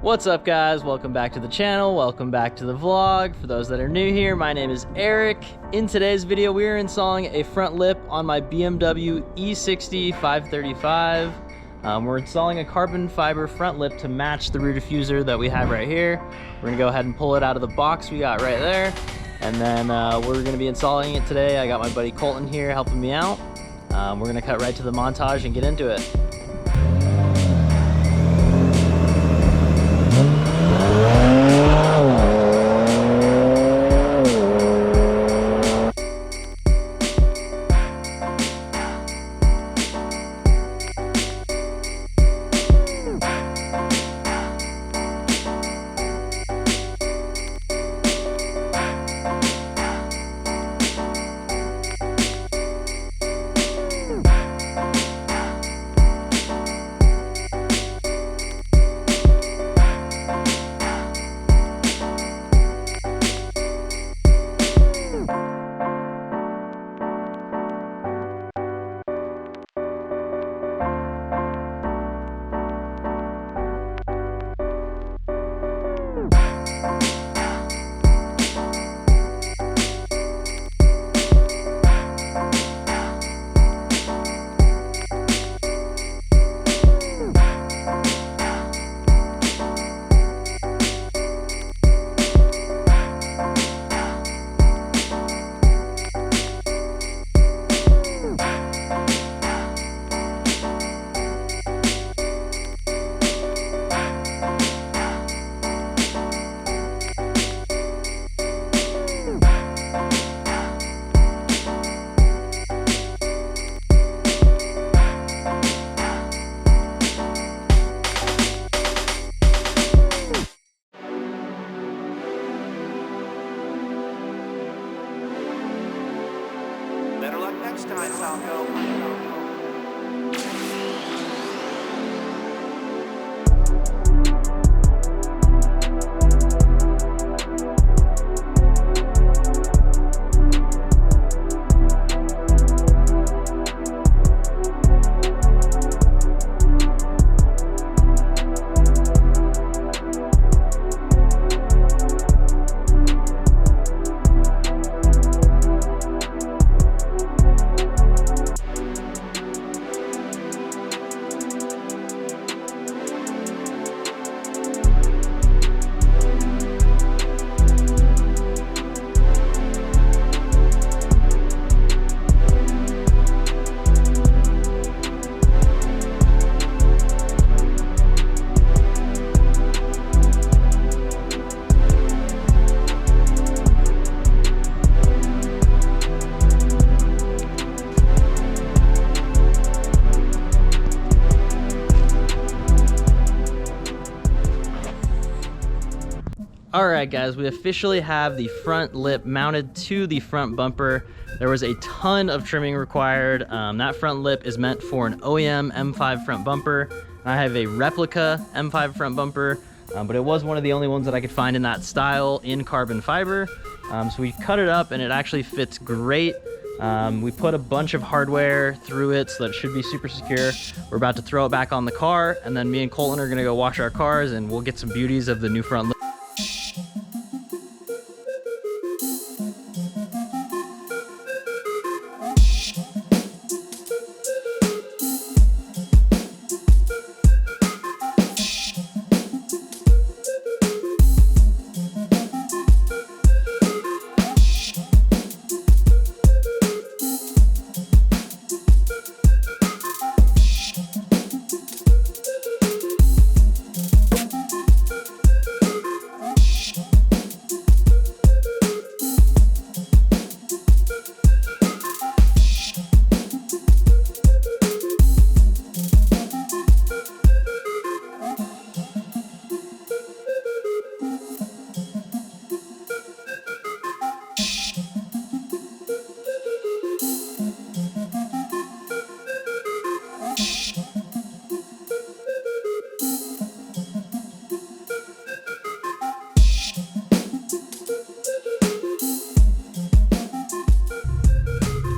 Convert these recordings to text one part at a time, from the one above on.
What's up guys, welcome back to the channel, welcome back to the vlog. For those that are new here, my name is Eric. In today's video, we are installing a front lip on my BMW E60 535. We're installing a carbon fiber front lip to match the rear diffuser that we have right here. We're gonna go ahead and pull it out of the box we got right there. And then we're gonna be installing it today. I got my buddy Colton here helping me out. We're gonna cut right to the montage and get into it. Better luck next time, Falco. Alright guys, we officially have the front lip mounted to the front bumper. There was a ton of trimming required. That front lip is meant for an OEM M5 front bumper. I have a replica M5 front bumper, but it was one of the only ones that I could find in that style in carbon fiber. So we cut it up and it actually fits great. We put a bunch of hardware through it, so that it should be super secure. We're about to throw it back on the car, and then me and Colton are gonna go wash our cars and we'll get some beauties of the new front lip.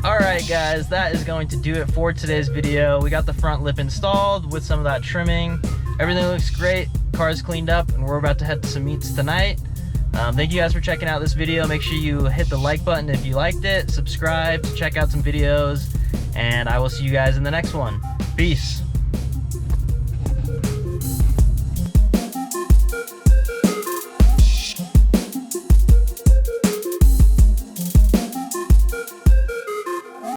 Alright guys, that is going to do it for today's video. We got the front lip installed with some of that trimming. everything looks great. Car's cleaned up, and we're about to head to some meets tonight. Thank you guys for checking out this video. Make sure you hit the like button if you liked it, subscribe, check out some videos, and I will see you guys in the next one. Peace.